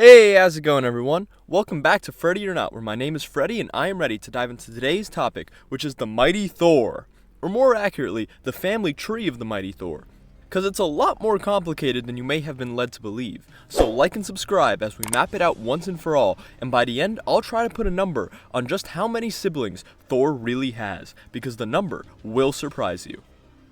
Hey, how's it going everyone? Welcome back to Freddy or Not, where my name is Freddy and I am ready to dive into today's topic, which is the mighty Thor. Or more accurately, the family tree of the mighty Thor. Cause it's a lot more complicated than you may have been led to believe. So like and subscribe as we map it out once and for all, and by the end I'll try to put a number on just how many siblings Thor really has, because the number will surprise you.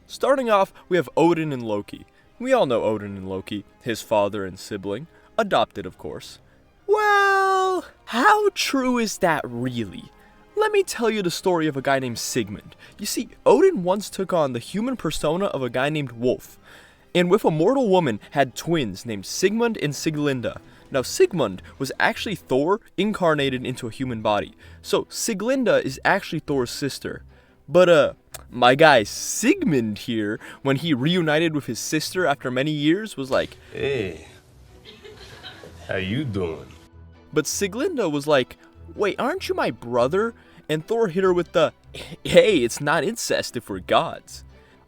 Starting off, we have Odin and Loki. We all know Odin and Loki, his father and sibling. Adopted, of course. Well, how true is that really? Let me tell you the story of a guy named Sigmund. You see, Odin once took on the human persona of a guy named Wolf, and with a mortal woman had twins named Sigmund and Siglinde. Now, Sigmund was actually Thor incarnated into a human body, so Siglinde is actually Thor's sister. But, my guy Sigmund here, when he reunited with his sister after many years, was like, Hey, how you doing? But Siglinde was like, wait, aren't you my brother? And Thor hit her with the, hey, it's not incest if we're gods.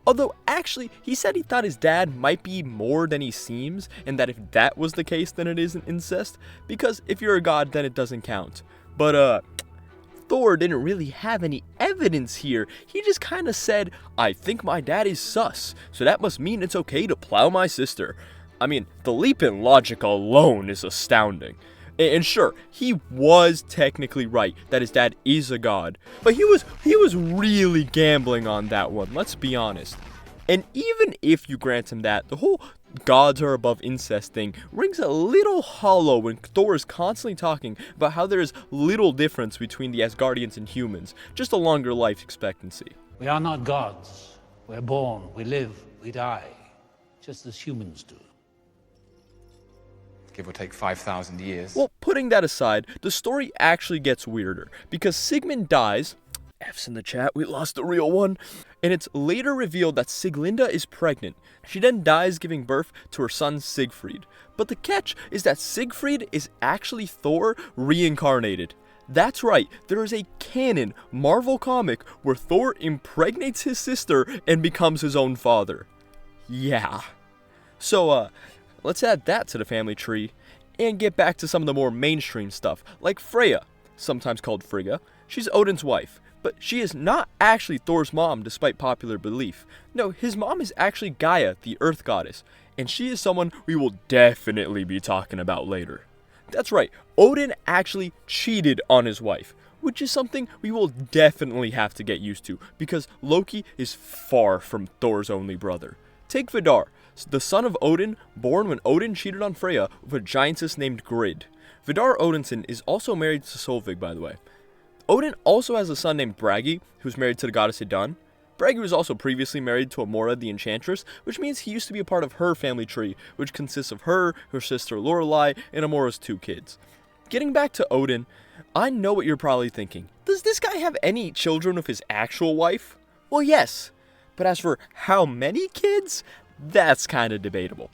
Although, actually, he said he thought his dad might be more than he seems, and that if that was the case, then it isn't incest, because if you're a god, then it doesn't count. But, Thor didn't really have any evidence here. He just kinda said, I think my dad is sus, so that must mean it's okay to plow my sister. I mean, the leap in logic alone is astounding. And sure, he was technically right that his dad is a god, but he was really gambling on that one, let's be honest. And even if you grant him that, the whole gods are above incest thing rings a little hollow when Thor is constantly talking about how there is little difference between the Asgardians and humans, just a longer life expectancy. We are not gods. We're born, we live, we die, just as humans do. Give or take 5,000 years. Well, putting that aside, the story actually gets weirder, because Sigmund dies, F's in the chat, we lost the real one, and it's later revealed that Siglinde is pregnant. She then dies giving birth to her son Siegfried. But the catch is that Siegfried is actually Thor reincarnated. That's right, there is a canon Marvel comic where Thor impregnates his sister and becomes his own father. Yeah. So, let's add that to the family tree, and get back to some of the more mainstream stuff, like Freya, sometimes called Frigga. She's Odin's wife, but she is not actually Thor's mom despite popular belief. No, his mom is actually Gaia, the earth goddess, and she is someone we will definitely be talking about later. That's right, Odin actually cheated on his wife, which is something we will definitely have to get used to, because Loki is far from Thor's only brother. Take Vidar, the son of Odin, born when Odin cheated on Freya with a giantess named Grid. Vidar Odinson is also married to Solveig, by the way. Odin also has a son named Bragi, who's married to the goddess Idun. Bragi was also previously married to Amora the Enchantress, which means he used to be a part of her family tree, which consists of her sister Lorelei, and Amora's 2 kids. Getting back to Odin, I know what you're probably thinking. Does this guy have any children with his actual wife? Well, yes. But as for how many kids, that's kind of debatable.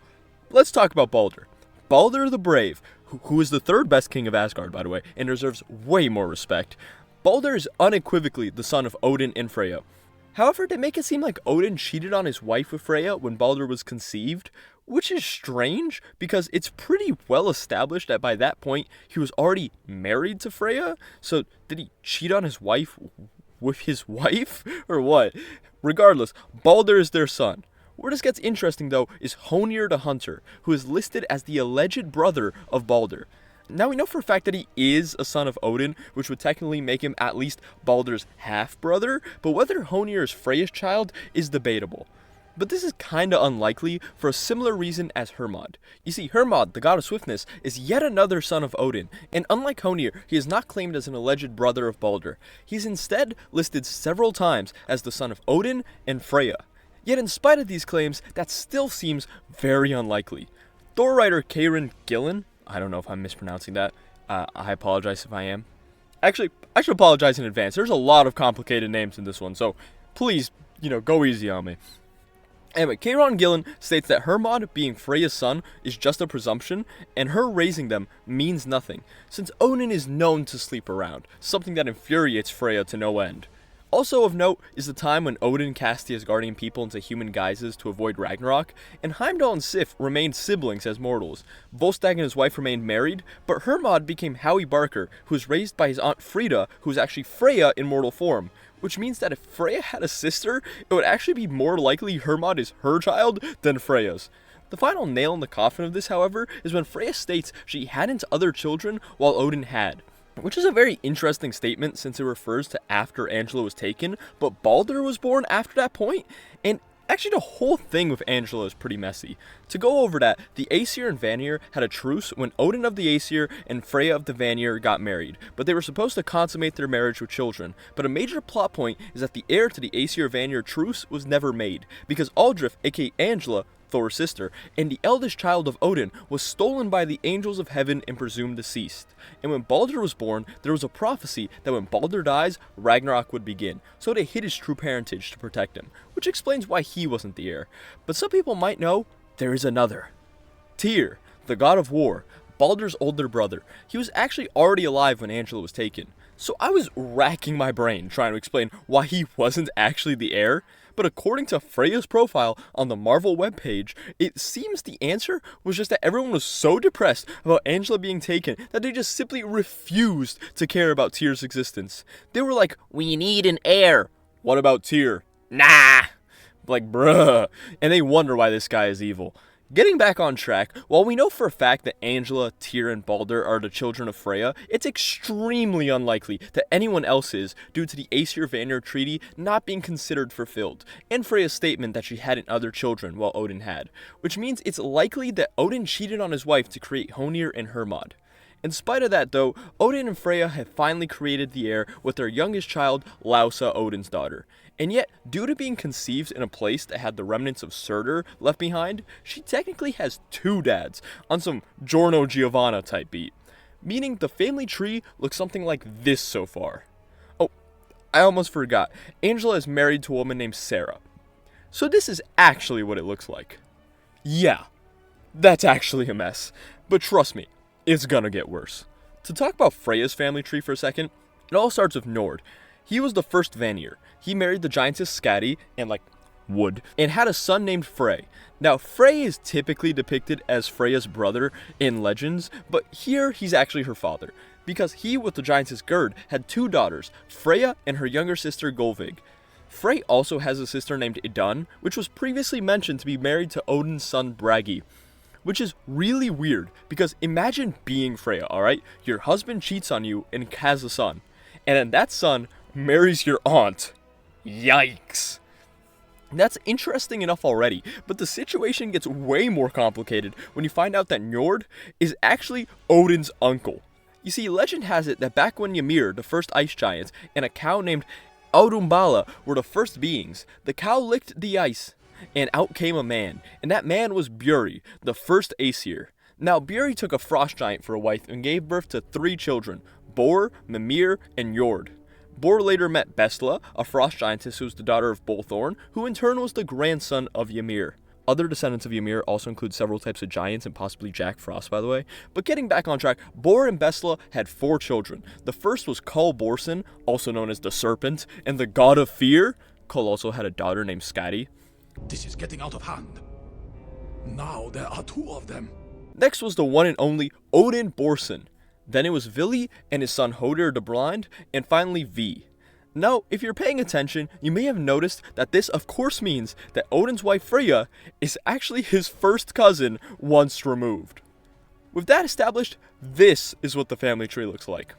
Let's talk about Baldur. Baldur the Brave, who is the 3rd best king of Asgard, by the way, and deserves way more respect. Baldur is unequivocally the son of Odin and Freya. However, they make it seem like Odin cheated on his wife with Freya when Baldur was conceived, which is strange because it's pretty well established that by that point he was already married to Freya. So did he cheat on his wife with his wife, or what? Regardless, Baldur is their son. Where this gets interesting though is Honir the Hunter, who is listed as the alleged brother of Baldur. Now we know for a fact that he is a son of Odin, which would technically make him at least Baldur's half-brother, but whether Honir is Freya's child is debatable. But this is kinda unlikely for a similar reason as Hermod. You see, Hermod, the god of swiftness, is yet another son of Odin, and unlike Honir, he is not claimed as an alleged brother of Baldur. He's instead listed several times as the son of Odin and Freya. Yet in spite of these claims, that still seems very unlikely. Thor writer Karen Gillan, I don't know if I'm mispronouncing that, I apologize if I am. Actually, I should apologize in advance. There's a lot of complicated names in this one, so please, go easy on me. Anyway, Karen Gillan states that Hermod being Freya's son is just a presumption, and her raising them means nothing, since Odin is known to sleep around, something that infuriates Freya to no end. Also of note is the time when Odin cast the Asgardian people into human guises to avoid Ragnarok, and Heimdall and Sif remained siblings as mortals. Volstagg and his wife remained married, but Hermod became Howie Barker, who was raised by his aunt Frida, who was actually Freya in mortal form. Which means that if Freya had a sister, it would actually be more likely Hermod is her child than Freya's. The final nail in the coffin of this, however, is when Freya states she hadn't other children while Odin had. Which is a very interesting statement since it refers to after Angela was taken, but Balder was born after that point, and actually the whole thing with Angela is pretty messy. To go over that, the Aesir and Vanir had a truce when Odin of the Aesir and Freya of the Vanir got married, but they were supposed to consummate their marriage with children. But a major plot point is that the heir to the Aesir Vanir truce was never made, because Aldrich, aka Angela, Thor's sister, and the eldest child of Odin was stolen by the angels of heaven and presumed deceased. And when Balder was born, there was a prophecy that when Balder dies, Ragnarok would begin, so they hid his true parentage to protect him, which explains why he wasn't the heir. But some people might know, there is another. Tyr, the god of war, Balder's older brother. He was actually already alive when Angela was taken, so I was racking my brain trying to explain why he wasn't actually the heir. But according to Freya's profile on the Marvel webpage, it seems the answer was just that everyone was so depressed about Angela being taken that they just simply refused to care about Tyr's existence. They were like, we need an heir. What about Tyr? Nah. Like, bruh. And they wonder why this guy is evil. Getting back on track, while we know for a fact that Angela, Tyr, and Balder are the children of Freya, it's extremely unlikely that anyone else is due to the Aesir-Vanir Treaty not being considered fulfilled, and Freya's statement that she hadn't other children while Odin had, which means it's likely that Odin cheated on his wife to create Honir and Hermod. In spite of that though, Odin and Freya have finally created the heir with their youngest child, Lausa, Odin's daughter. And yet, due to being conceived in a place that had the remnants of Surtur left behind, she technically has two dads, on some Giorno Giovanna type beat. Meaning the family tree looks something like this so far. Oh, I almost forgot, Angela is married to a woman named Sarah. So this is actually what it looks like. Yeah, that's actually a mess, but trust me, it's gonna get worse. To talk about Freya's family tree for a second, it all starts with Njord. He was the first Vanir. He married the giantess Skadi, and wood, and had a son named Frey. Now, Frey is typically depicted as Freya's brother in legends, but here he's actually her father, because he, with the giantess Gerd, had two daughters, Freya and her younger sister Golvig. Frey also has a sister named Idun, which was previously mentioned to be married to Odin's son Bragi. Which is really weird, because imagine being Freya, alright? Your husband cheats on you and has a son, and then that son marries your aunt. Yikes. That's interesting enough already, but the situation gets way more complicated when you find out that Njord is actually Odin's uncle. You see, legend has it that back when Ymir, the first ice giant, and a cow named Audumbala were the first beings, the cow licked the ice, and out came a man, and that man was Buri, the first Aesir. Now, Buri took a frost giant for a wife and gave birth to 3 children, Bor, Mimir, and Njord. Bor later met Bestla, a frost giantess who was the daughter of Bolthorn, who in turn was the grandson of Ymir. Other descendants of Ymir also include several types of giants and possibly Jack Frost, by the way. But getting back on track, Bor and Bestla had 4 children. The first was Kull Borson, also known as the Serpent, and the God of Fear. Kull also had a daughter named Skadi. This is getting out of hand. Now there are 2 of them. Next was the one and only Odin Borson. Then it was Vili and his son Hodir the Blind, and finally V. Now, if you're paying attention, you may have noticed that this of course means that Odin's wife Freya is actually his first cousin once removed. With that established, this is what the family tree looks like.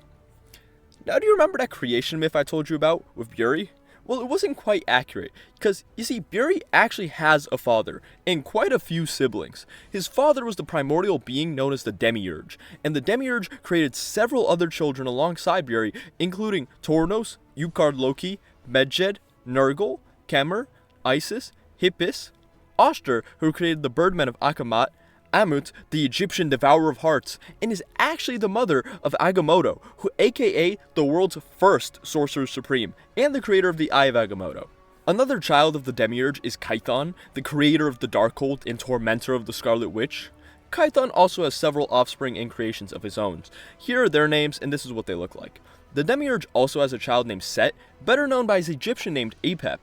Now, do you remember that creation myth I told you about with Buri? Well, it wasn't quite accurate, because, you see, Buri actually has a father, and quite a few siblings. His father was the primordial being known as the Demiurge, and the Demiurge created several other children alongside Buri, including Tornos, Utgard Loki, Medjed, Nergal, Kemer, Isis, Hippis, Oster, who created the birdmen of Akamat, Amut, the Egyptian devourer of hearts, and is actually the mother of Agamotto, who aka the world's first sorcerer supreme, and the creator of the Eye of Agamotto. Another child of the Demiurge is Kython, the creator of the Darkhold and tormentor of the Scarlet Witch. Kython also has several offspring and creations of his own. Here are their names, and this is what they look like. The Demiurge also has a child named Set, better known by his Egyptian named Apep.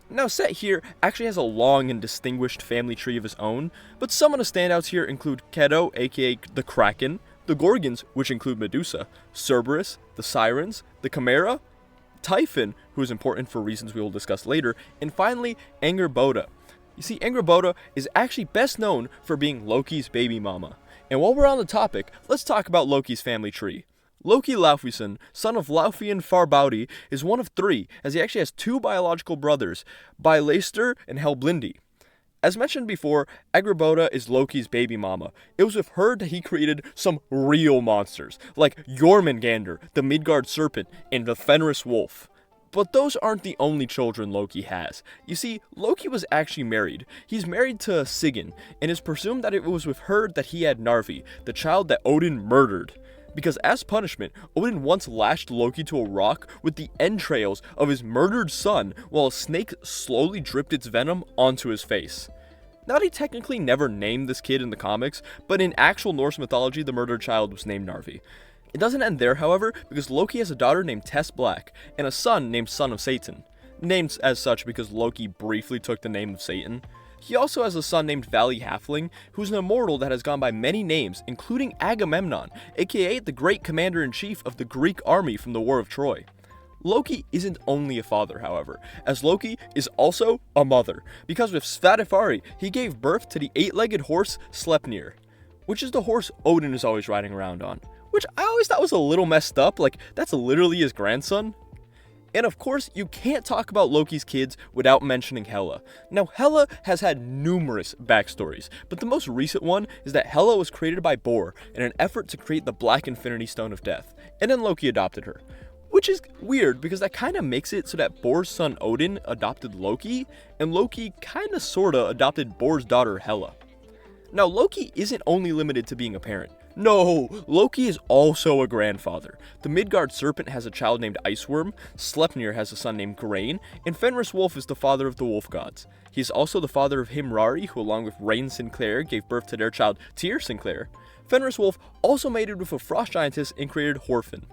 Now Set here actually has a long and distinguished family tree of his own, but some of the standouts here include Keto, aka the Kraken, the Gorgons, which include Medusa, Cerberus, the Sirens, the Chimera, Typhon, who is important for reasons we will discuss later, and finally Angerboda. You see, Angerboda is actually best known for being Loki's baby mama. And while we're on the topic, let's talk about Loki's family tree. Loki Laufeyson, son of Laufey Farbaudi, is one of three, as he actually has two biological brothers, Byleister and Helblindi. As mentioned before, Angerboda is Loki's baby mama. It was with her that he created some real monsters, like Jormungandr, the Midgard serpent, and the Fenris wolf. But those aren't the only children Loki has. You see, Loki was actually married. He's married to Sigyn, and it's presumed that it was with her that he had Narvi, the child that Odin murdered. Because as punishment, Odin once lashed Loki to a rock with the entrails of his murdered son while a snake slowly dripped its venom onto his face. Now, he technically never named this kid in the comics, but in actual Norse mythology, the murdered child was named Narvi. It doesn't end there, however, because Loki has a daughter named Tess Black, and a son named Son of Satan. Named as such because Loki briefly took the name of Satan. He also has a son named Valley Halfling, who's an immortal that has gone by many names, including Agamemnon, aka the great commander-in-chief of the Greek army from the War of Troy. Loki isn't only a father, however, as Loki is also a mother, because with Svadilfari, he gave birth to the eight-legged horse Sleipnir, which is the horse Odin is always riding around on. Which I always thought was a little messed up, like that's literally his grandson. And of course, you can't talk about Loki's kids without mentioning Hela. Now, Hela has had numerous backstories, but the most recent one is that Hela was created by Bor in an effort to create the Black Infinity Stone of Death, and then Loki adopted her. Which is weird, because that kind of makes it so that Bor's son Odin adopted Loki, and Loki kinda sorta adopted Bor's daughter Hela. Now, Loki isn't only limited to being a parent. No, Loki is also a grandfather. The Midgard serpent has a child named Iceworm, Sleipnir has a son named Grain, and Fenris Wolf is the father of the wolf gods. He is also the father of Himrari, who along with Rain Sinclair gave birth to their child Tyr Sinclair. Fenris Wolf also mated with a frost giantess and created Horfin.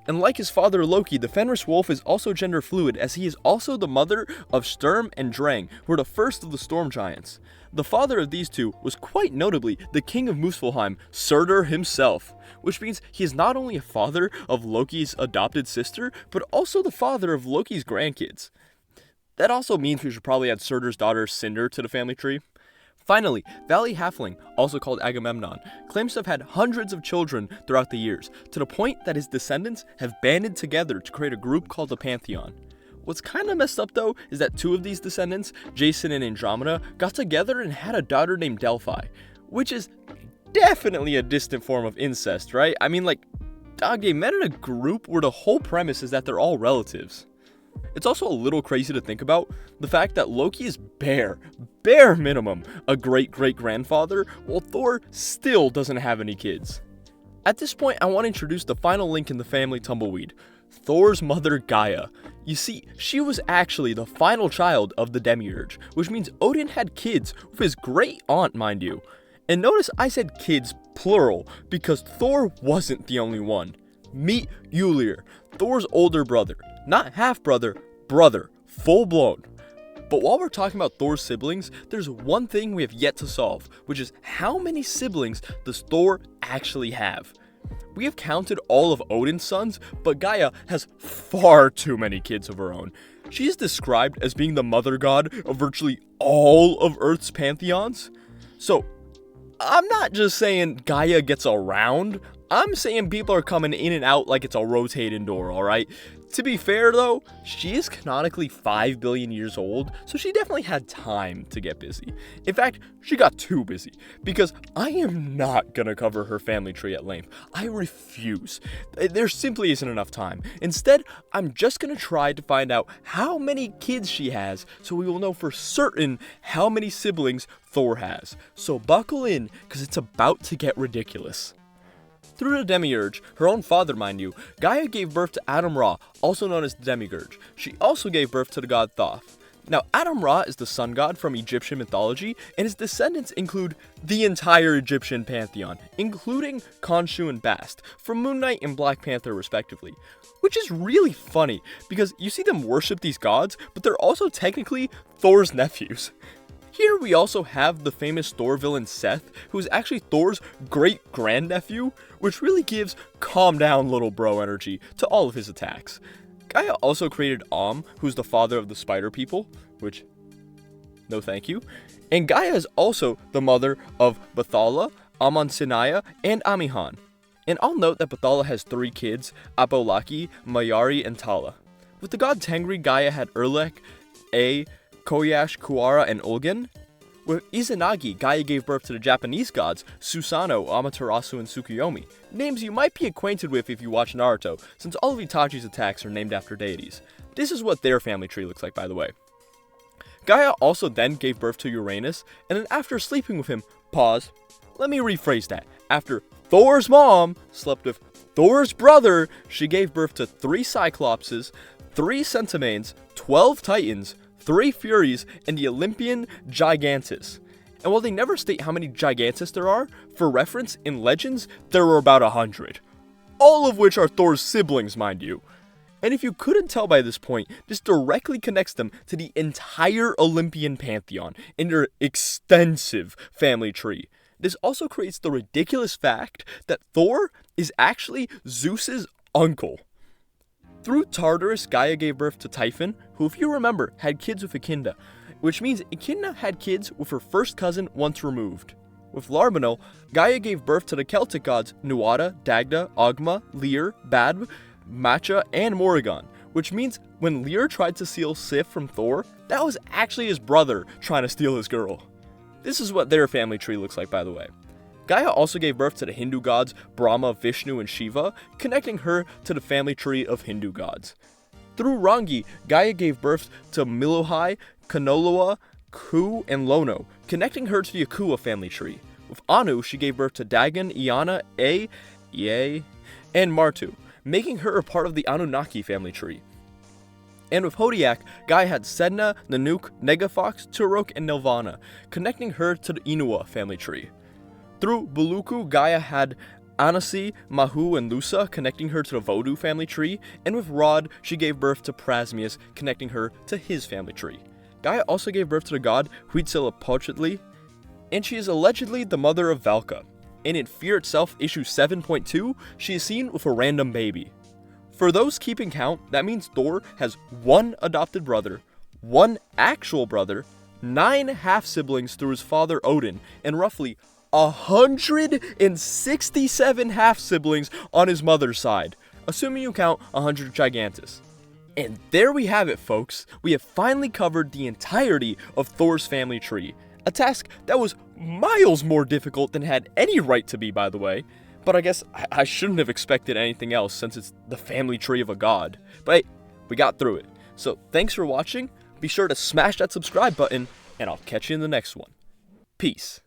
And like his father Loki, the Fenris Wolf is also gender fluid, as he is also the mother of Sturm and Drang, who are the first of the storm giants. The father of these two was quite notably the king of Muspelheim, Surtur himself, which means he is not only a father of Loki's adopted sister, but also the father of Loki's grandkids. That also means we should probably add Surtur's daughter Cinder to the family tree. Finally, Valley Halfling, also called Agamemnon, claims to have had hundreds of children throughout the years, to the point that his descendants have banded together to create a group called the Pantheon. What's kind of messed up though is that two of these descendants, Jason and Andromeda, got together and had a daughter named Delphi, which is definitely a distant form of incest, right? I mean, like, dog, they met in a group where the whole premise is that they're all relatives. It's also a little crazy to think about the fact that Loki is bare minimum, a great-great-grandfather, while Thor still doesn't have any kids. At this point, I want to introduce the final link in the family tumbleweed, Thor's mother Gaia. You see, she was actually the final child of the Demiurge, which means Odin had kids with his great aunt, mind you. And notice I said kids plural, because Thor wasn't the only one. Meet Ulir, Thor's older brother. Not half-brother, brother, full-blown. But while we're talking about Thor's siblings, there's one thing we have yet to solve, which is how many siblings does Thor actually have? We have counted all of Odin's sons, but Gaia has far too many kids of her own. She is described as being the mother god of virtually all of Earth's pantheons. So, I'm not just saying Gaia gets around, I'm saying people are coming in and out like it's a rotating door, alright? To be fair though, she is canonically 5 billion years old, so she definitely had time to get busy. In fact, she got too busy, because I am not gonna cover her family tree at length. I refuse. There simply isn't enough time. Instead, I'm just gonna try to find out how many kids she has, so we will know for certain how many siblings Thor has. So buckle in, because it's about to get ridiculous. Through the Demiurge, her own father mind you, Gaia gave birth to Adam Ra, also known as the Demiurge. She also gave birth to the god Thoth. Now, Adam-Ra is the sun god from Egyptian mythology, and his descendants include the entire Egyptian pantheon, including Khonshu and Bast, from Moon Knight and Black Panther respectively. Which is really funny, because you see them worship these gods, but they're also technically Thor's nephews. Here we also have the famous Thor villain Seth, who is actually Thor's great-grandnephew, which really gives calm down little bro energy to all of his attacks. Gaia also created who's the father of the spider people, which, no thank you. And Gaia is also the mother of Bathala, Amonsinaya, and Amihan. And I'll note that Bathala has 3 kids, Abolaki, Mayari, and Tala. With the god Tengri, Gaia had Erlek, Koyash, Kuara, and Ulgan. With Izanagi, Gaia gave birth to the Japanese gods Susanoo, Amaterasu, and Tsukuyomi, names you might be acquainted with if you watch Naruto, since all of Itachi's attacks are named after deities. This is what their family tree looks like, by the way. Gaia also then gave birth to Uranus, and then after sleeping with him, let me rephrase that, after Thor's mom slept with Thor's brother, she gave birth to 3 Cyclopses, 3 Centimanes, 12 Titans, 3 Furies, and the Olympian Gigantus. And while they never state how many Gigantus there are, for reference, in Legends, there were about 100. All of which are Thor's siblings, mind you. And if you couldn't tell by this point, this directly connects them to the entire Olympian pantheon in their extensive family tree. This also creates the ridiculous fact that Thor is actually Zeus's uncle. Through Tartarus, Gaia gave birth to Typhon, who, if you remember, had kids with Echidna, which means Echidna had kids with her first cousin once removed. With Larbinel, Gaia gave birth to the Celtic gods Nuada, Dagda, Ogma, Lear, Badb, Macha, and Morrigan, which means when Lear tried to steal Sif from Thor, that was actually his brother trying to steal his girl. This is what their family tree looks like, by the way. Gaia also gave birth to the Hindu gods Brahma, Vishnu, and Shiva, connecting her to the family tree of Hindu gods. Through Rangi, Gaia gave birth to Miluhai, Kanoloa, Ku, and Lono, connecting her to the Akua family tree. With Anu, she gave birth to Dagon, Iana, and Martu, making her a part of the Anunnaki family tree. And with Hodiak, Gaia had Sedna, Nanook, Negafox, Turok, and Nilvana, connecting her to the Inua family tree. Through Buluku, Gaia had Anasi, Mahu, and Lusa, connecting her to the Vodou family tree, and with Rod, she gave birth to Prasmius, connecting her to his family tree. Gaia also gave birth to the god Huitzilopochtli, and she is allegedly the mother of Valka. And in Fear Itself, issue 7.2, she is seen with a random baby. For those keeping count, that means Thor has 1 adopted brother, 1 actual brother, 9 half-siblings through his father Odin, and roughly 167 half-siblings on his mother's side, assuming you count 100 Gigantus. And there we have it, folks. We have finally covered the entirety of Thor's family tree, a task that was miles more difficult than it had any right to be, by the way. But I guess I shouldn't have expected anything else since it's the family tree of a god. But hey, we got through it. So thanks for watching. Be sure to smash that subscribe button, and I'll catch you in the next one. Peace.